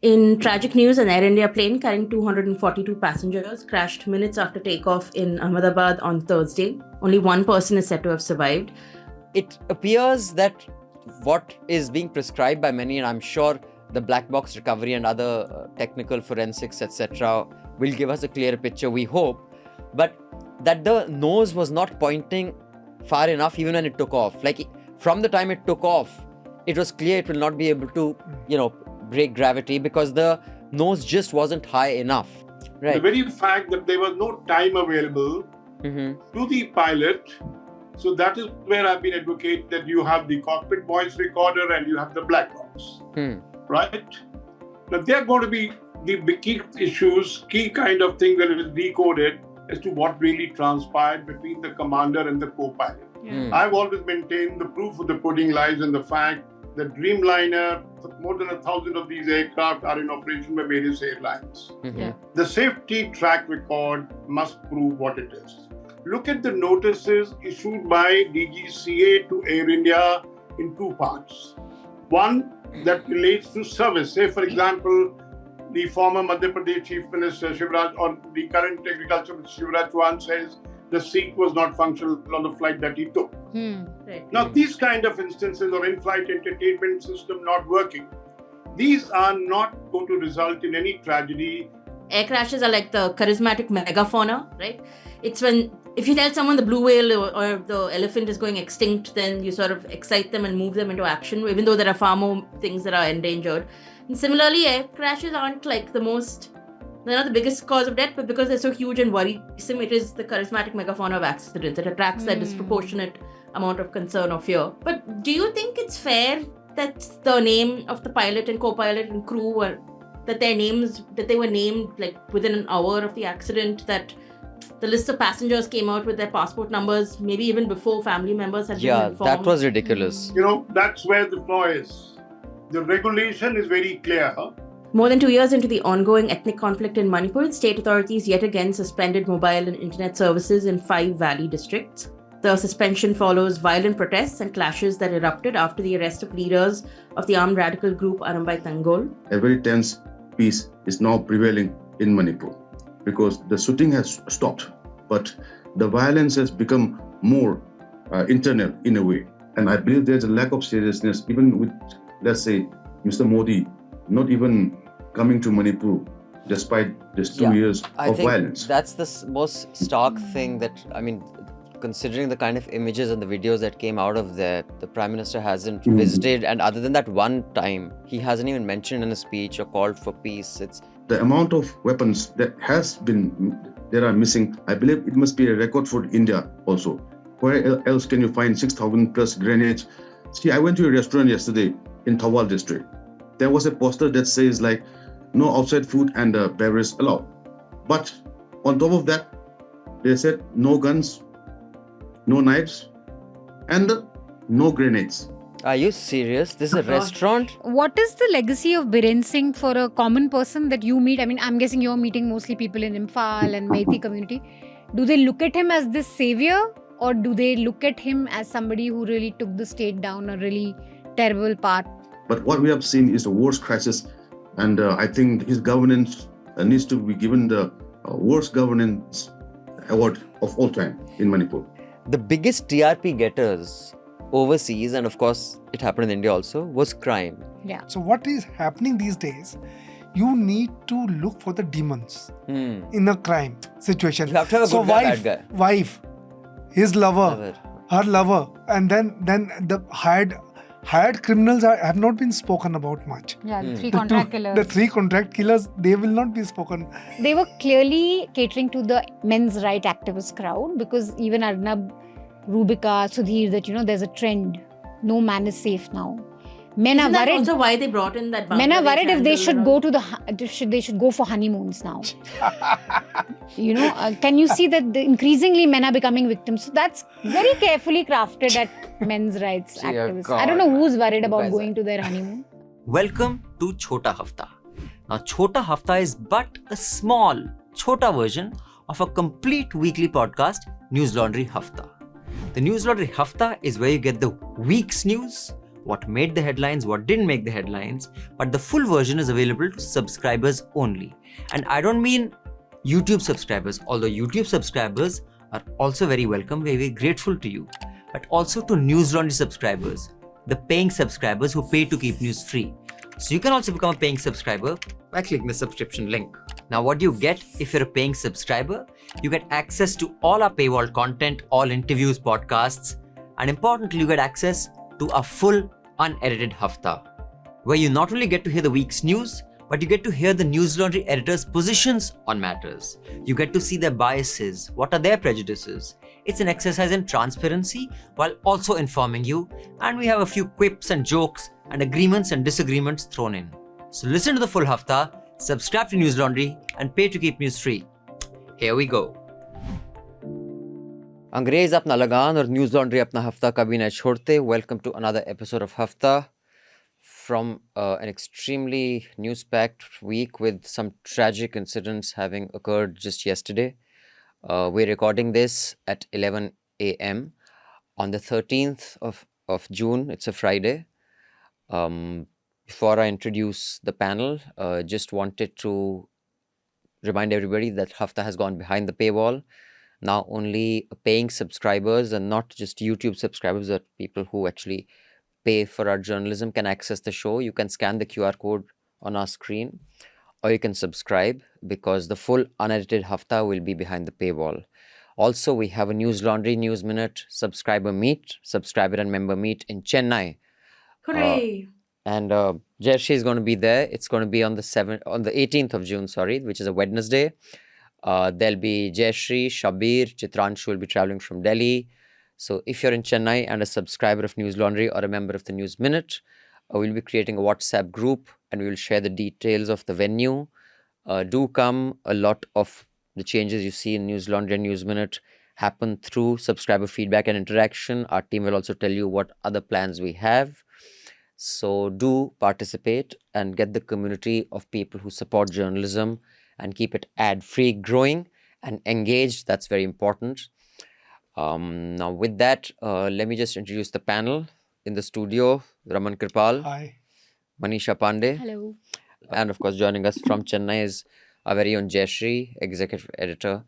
In tragic news, an Air India plane carrying 242 passengers crashed minutes after takeoff in Ahmedabad on Thursday. Only one person is said to have survived. It appears that what is being prescribed by many, and I'm sure the black box recovery and other technical forensics, etc., will give us a clearer picture, we hope, but that the nose was not pointing far enough even when it took off. Like, from the time it took off, it was clear it will not be able to, break gravity because the nose just wasn't high enough. Right. The very fact that there was no time available to the pilot, so that is where I've been advocating that you have the cockpit voice recorder and you have the black box, right? Now there are going to be the key issues, key kind of thing that is decoded as to what really transpired between the commander and the co-pilot. I've always maintained the proof of the pudding lies in the fact that Dreamliner, more than 1,000 of these aircraft are in operation by various airlines. The safety track record must prove what it is. Look at the notices issued by DGCA to Air India in two parts. One that relates to service. Say, for example, the former Madhya Pradesh Chief Minister Shivraj, or the current Agriculture Minister Shivraj Chauhan says the seat was not functional on the flight that he took. Right. Now, these kind of instances of in-flight entertainment system not working, these are not going to result in any tragedy. Air crashes are like the charismatic megafauna, right? It's when, if you tell someone the blue whale or the elephant is going extinct, then you sort of excite them and move them into action, even though there are far more things that are endangered. And similarly, air crashes aren't like they're not the biggest cause of death, but because they're so huge and worrisome, it is the charismatic megafauna of accidents. It attracts that disproportionate amount of concern or fear. But do you think it's fair that the name of the pilot and co-pilot and crew were, that they were named like within an hour of the accident, that the list of passengers came out with their passport numbers, maybe even before family members had been informed? That was ridiculous. That's where the flaw is. The regulation is very clear. More than 2 years into the ongoing ethnic conflict in Manipur, state authorities yet again suspended mobile and internet services in 5 valley districts. The suspension follows violent protests and clashes that erupted after the arrest of leaders of the armed radical group Arambay Tangol. A very tense peace is now prevailing in Manipur because the shooting has stopped, but the violence has become more internal in a way. And I believe there's a lack of seriousness, even with, let's say, Mr. Modi not even coming to Manipur despite these 2 years of violence. That's the most stark thing that, considering the kind of images and the videos that came out of there, the Prime Minister hasn't visited, and other than that one time, he hasn't even mentioned in a speech or called for peace. It's the amount of weapons that are missing. I believe it must be a record for India also. Where else can you find 6,000 plus grenades? See, I went to a restaurant yesterday in Thawal district. There was a poster that says like, no outside food and beverage allowed. But on top of that, they said no guns, no knives, and no grenades. Are you serious? This is a restaurant? What is the legacy of Biren Singh for a common person that you meet? I'm guessing you're meeting mostly people in Imphal and Meitei community. Do they look at him as this savior, or do they look at him as somebody who really took the state down a really terrible path? But what we have seen is the worst crisis, and I think his governance needs to be given the worst governance award of all time in Manipur. The biggest TRP getters overseas, and of course it happened in India also, was crime. Yeah. So what is happening these days, you need to look for the demons in a crime situation. You have to have a good guy, bad guy. Wife, his lover, her lover, and then the hired criminals have not been spoken about much. Yeah, the 3 contract killers. The 3 contract killers, they will not be spoken. They were clearly catering to the men's right activist crowd, because even Arnab, Rubika, Sudhir, that there's a trend. No man is safe now. Men Isn't are worried. That's also why they brought in that. Men are worried if they should go. They should go for honeymoons now. Can you see that increasingly men are becoming victims? So that's very carefully crafted at men's rights activists. God. I don't know who's worried about going to their honeymoon. Welcome to Chhota Hafta. Now, Chhota Hafta is but a small, chhota version of a complete weekly podcast, Newslaundry Hafta. The Newslaundry Hafta is where you get the week's news what made the headlines, what didn't make the headlines, but the full version is available to subscribers only. And I don't mean YouTube subscribers, although YouTube subscribers are also very welcome, very grateful to you, but also to Newslaundry subscribers, the paying subscribers who pay to keep news free. So you can also become a paying subscriber by clicking the subscription link. Now, what do you get if you're a paying subscriber? You get access to all our paywall content, all interviews, podcasts, and importantly, you get access to a full unedited Hafta, where you not only get to hear the week's news, but you get to hear the Newslaundry editors' positions on matters. You get to see their biases, what are their prejudices. It's an exercise in transparency while also informing you, and we have a few quips and jokes and agreements and disagreements thrown in. So listen to the full Hafta, subscribe to Newslaundry, and pay to keep news free. Here we go. अंग्रेज अपना लगान और news laundry अपना हफ्ता कभी न छोड़ते. Welcome to another episode of Hafta from an extremely news-packed week with some tragic incidents having occurred just yesterday. We're recording this at 11 a.m. on the 13th of June. It's a Friday. Before I introduce the panel, just wanted to remind everybody that Hafta has gone behind the paywall. Now only paying subscribers and not just YouTube subscribers, but people who actually pay for our journalism can access the show. You can scan the QR code on our screen or you can subscribe because the full unedited Hafta will be behind the paywall. Also, we have a Newslaundry News Minute subscriber and member meet in Chennai. Hooray! And Jayashree is going to be there. It's going to be on the 18th of June, which is a Wednesday. There'll be Jayashree, Shabir, Chitranshu will be traveling from Delhi. So if you're in Chennai and a subscriber of Newslaundry or a member of the News Minute, we'll be creating a WhatsApp group and we will share the details of the venue. Do come. A lot of the changes you see in Newslaundry and News Minute happen through subscriber feedback and interaction. Our team will also tell you what other plans we have. So do participate and get the community of people who support journalism and keep it ad-free, growing and engaged. That's very important. Now with that, let me just introduce the panel. In the studio, Raman, Kirpal. Hi. Manisha, Pande. Hello. And of course, joining us from Chennai is our very own Jayashree, executive editor.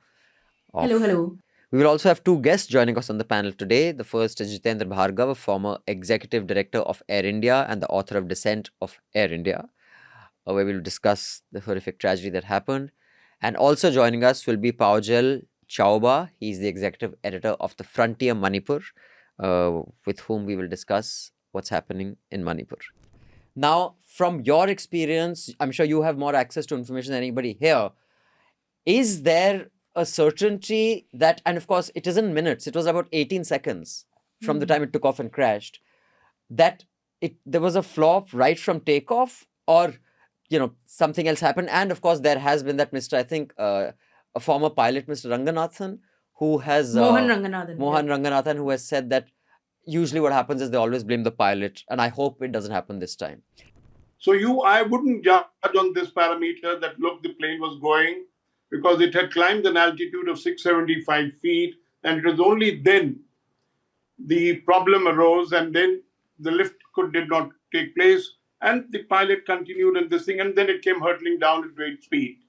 Hello. We will also have two guests joining us on the panel today. The first is Jitendra, Bhargava, former executive director of Air India and the author of Descent of Air India, where we will discuss the horrific tragedy that happened. And also joining us will be Paojel, Choaba. He's the executive editor of the Frontier Manipur, with whom we will discuss what's happening in Manipur. Now, from your experience, I'm sure you have more access to information than anybody here. Is there a certainty that, and of course it isn't minutes, it was about 18 seconds from the time it took off and crashed, that there was a flop right from takeoff, or something else happened? And of course there has been that a former pilot, Mr. Ranganathan, who has Mohan Ranganathan, who has said that usually what happens is they always blame the pilot, and I hope it doesn't happen this time. So I wouldn't judge on this parameter that, look, the plane was going, because it had climbed an altitude of 675 feet, and it was only then the problem arose, and then the lift did not take place, and the pilot continued in this thing, and then it came hurtling down at great speed.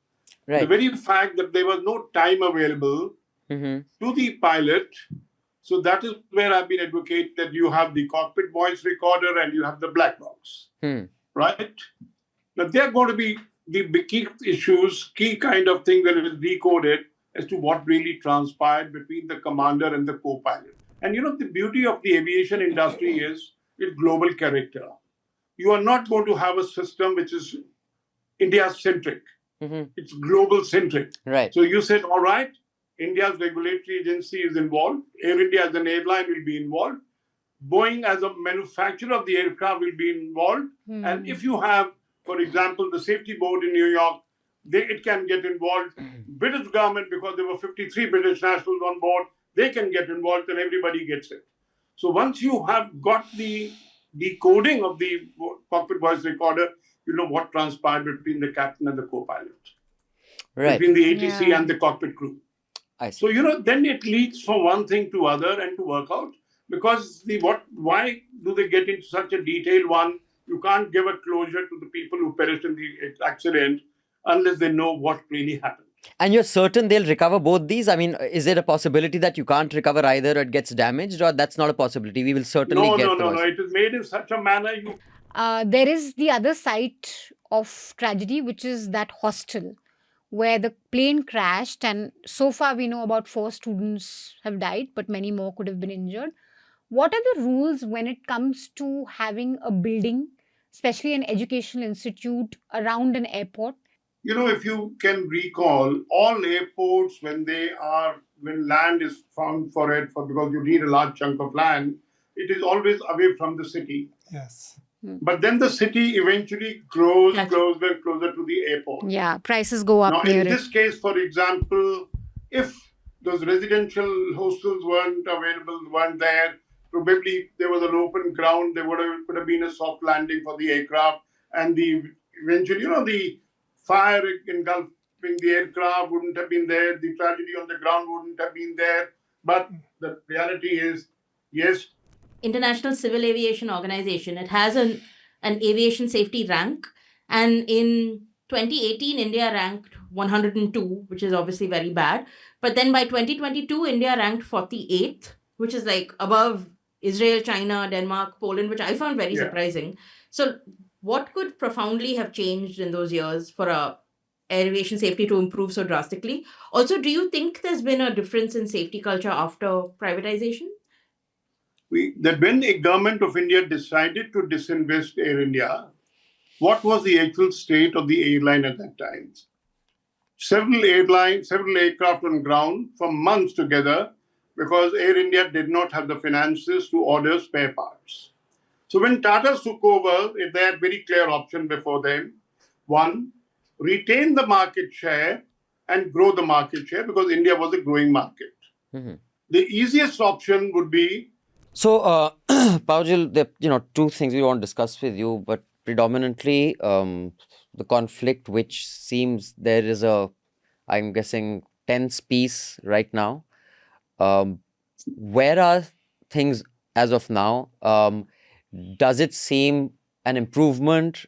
Right. The very fact that there was no time available to the pilot, so that is where I've been advocating that you have the cockpit voice recorder and you have the black box, right? Now, there are going to be the key kind of thing that is decoded as to what really transpired between the commander and the co-pilot. And the beauty of the aviation industry is its global character. You are not going to have a system which is India-centric. It's global-centric. Right. So you said, all right, India's regulatory agency is involved. Air India as an airline will be involved. Boeing as a manufacturer of the aircraft will be involved. And if you have, for example, the safety board in New York, it can get involved. British government, because there were 53 British nationals on board, they can get involved and everybody gets it. So once you have got the decoding of the cockpit voice recorder, you know what transpired between the captain and the co-pilot. Right. Between the ATC and the cockpit crew. I see. So, then it leads from one thing to other and to work out. Because why do they get into such a detailed one? You can't give a closure to the people who perished in the accident unless they know what really happened. And you're certain they'll recover both these? I mean, is there a possibility that you can't recover either or it gets damaged, or that's not a possibility? We will certainly get the voice. It is made in such a manner There is the other side of tragedy, which is that hostel where the plane crashed, and so far we know about 4 students have died, but many more could have been injured. What are the rules when it comes to having a building, especially an educational institute, around an airport? If you can recall, all airports when land is found because you need a large chunk of land, it is always away from the city. Yes. But then the city eventually grows closer and closer to the airport. Yeah, prices go up. Now, in this case, for example, if those residential hostels weren't there, probably there was an open ground, there could have been a soft landing for the aircraft, and eventually, the fire engulfing the aircraft wouldn't have been there, the tragedy on the ground wouldn't have been there. But the reality is, yes, International Civil Aviation Organization, it has an aviation safety rank, and in 2018 India ranked 102, which is obviously very bad, but then by 2022 India ranked 48th, which is like above Israel, China, Denmark, Poland, which I found very surprising. So what could profoundly have changed in those years for aviation safety to improve so drastically? Also, do you think there's been a difference in safety culture after privatization? That when the government of India decided to disinvest Air India, what was the actual state of the airline at that time? Several aircraft on ground for months together because Air India did not have the finances to order spare parts. So when Tata took over, they had very clear option before them. One, retain the market share and grow the market share because India was a growing market. Mm-hmm. The easiest option would be. So, Paojel, there are 2 things we want to discuss with you, but predominantly the conflict, which seems there is I'm guessing, tense peace right now. Where are things as of now? Does it seem an improvement?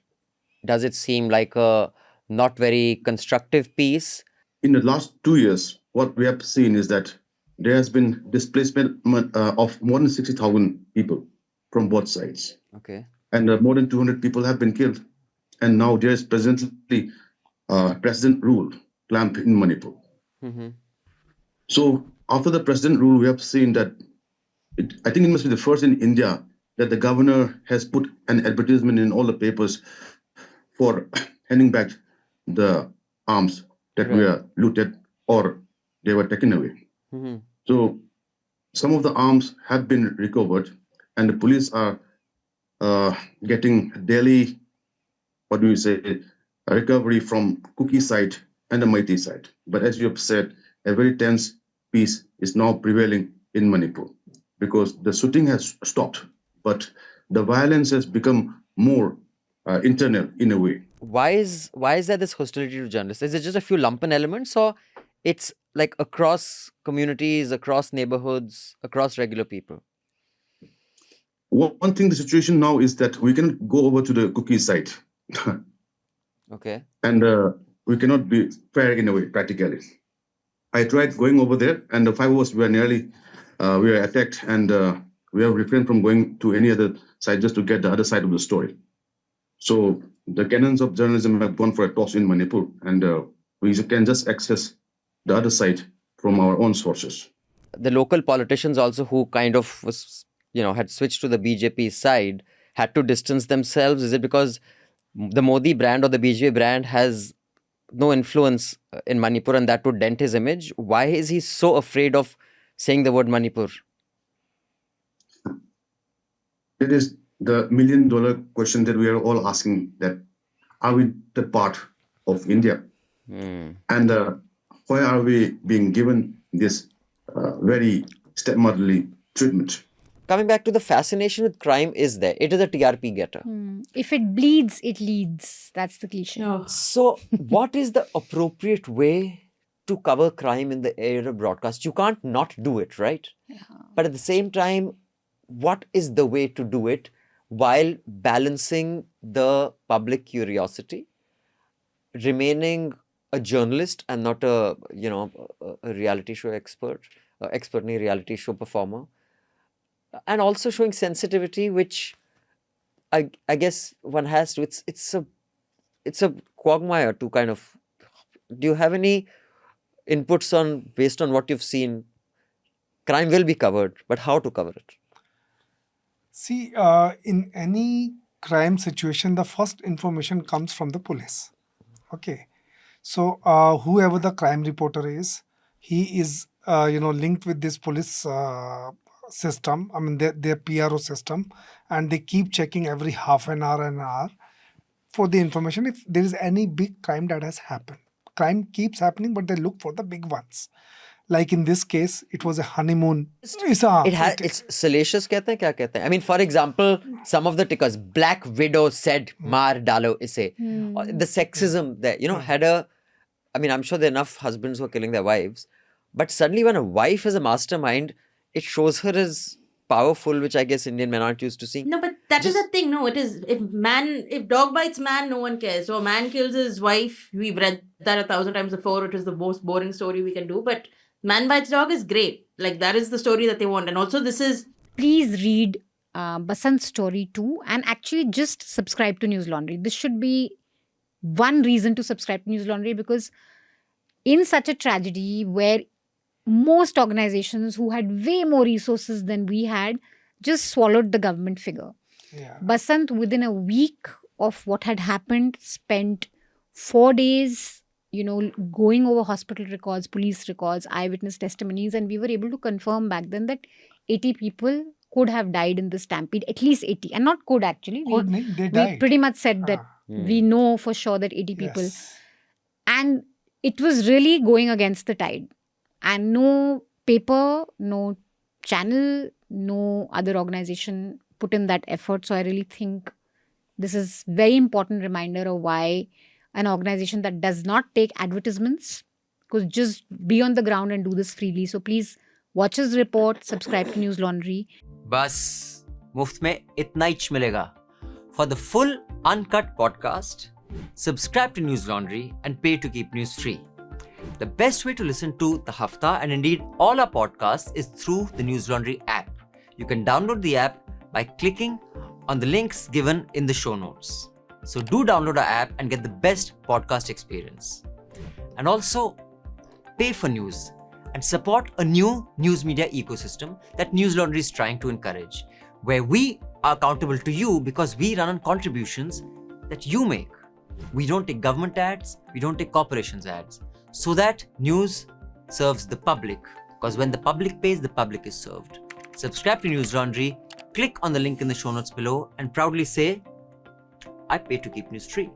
Does it seem like a not very constructive peace? In the last 2 years, what we have seen is that there has been displacement of more than 60,000 people from both sides. Okay. And more than 200 people have been killed. And now there is presently president rule clamped in Manipur. Mm-hmm. So after the president rule, we have seen that I think it must be the first in India that the governor has put an advertisement in all the papers for handing back the arms that were looted or they were taken away. Mm-hmm. So some of the arms have been recovered and the police are getting daily, recovery from Cookie side and the Mighty side. But as you have said, a very tense peace is now prevailing in Manipur because the shooting has stopped, but the violence has become more internal in a way. Why is there this hostility to journalists? Is it just a few lumpen elements, or it's like across communities, across neighborhoods, across regular people? One thing, the situation now is that we cannot go over to the Cookie side. Okay. And we cannot be fair in a way, practically. I tried going over there, and the 5 of us were we were attacked, and we have refrained from going to any other side just to get the other side of the story. So the canons of journalism have gone for a toss in Manipur, and we can just access the other side from our own sources. The local politicians also, who kind of was, had switched to the BJP side, had to distance themselves. Is it because the Modi brand or the BJP brand has no influence in Manipur and that would dent his image? Why is he so afraid of saying the word Manipur? It is the $1 million question that we are all asking, that are we the part of India? And why are we being given this very stepmotherly treatment? Coming back to the fascination with crime is there. It is a TRP getter. If it bleeds, it leads. That's the cliche. Oh. So what is the appropriate way to cover crime in the area of broadcast? You can't not do it, right? Yeah. But at the same time, what is the way to do it while balancing the public curiosity, remaining a journalist and not a reality show expert, expertly reality show performer, and also showing sensitivity, which I guess one has to. It's a quagmire to kind of. Do you have any inputs on, based on what you've seen? Crime will be covered, but how to cover it? See, in any crime situation, the first information comes from the police. Okay. So, whoever the crime reporter is, he is, linked with this police system. I mean, their PRO system, and they keep checking every half an hour for the information if there is any big crime that has happened. Crime keeps happening, but they look for the big ones. Like in this case, it was a honeymoon. It's salacious. Kehte hain, kya kehte hain? I mean, for example, some of the tickers, Black Widow said, "Maar dalo ise." The sexism there, had a. I mean, I'm sure there are enough husbands who are killing their wives, but suddenly when a wife is a mastermind, it shows her as powerful, which I guess Indian men aren't used to seeing. No, but that is the thing. No, it is. If dog bites man, no one cares. So a man kills his wife. We've read that 1,000 times before. It is the most boring story we can do. But man bites dog is great. Like, that is the story that they want. And also this is... Please read Basant's story too. And actually just subscribe to Newslaundry. This should be one reason to subscribe to Newslaundry, because in such a tragedy where most organizations who had way more resources than we had just swallowed the government figure. Yeah. Basant, within a week of what had happened, spent 4 days, going over hospital records, police records, eyewitness testimonies, and we were able to confirm back then that 80 people could have died in this stampede, at least 80. And not could actually. They died. We pretty much said that we know for sure that 80 people. Yes. And it was really going against the tide. And no paper, no channel, no other organization put in that effort. So I really think this is very important reminder of why an organization that does not take advertisements could just be on the ground and do this freely. So please watch his report, subscribe to Newslaundry. बस मुफ्त में इतना ही मिलेगा. For the full uncut podcast, subscribe to Newslaundry and pay to keep news free. The best way to listen to The Hafta and indeed all our podcasts is through the Newslaundry app. You can download the app by clicking on the links given in the show notes. So do download our app and get the best podcast experience. And also pay for news and support a new news media ecosystem that Newslaundry is trying to encourage, where we are accountable to you because we run on contributions that you make. We don't take government ads, we don't take corporations ads, so that news serves the public, because when the public pays, the public is served. Subscribe to Newslaundry, click on the link in the show notes below and proudly say, I pay to keep news free.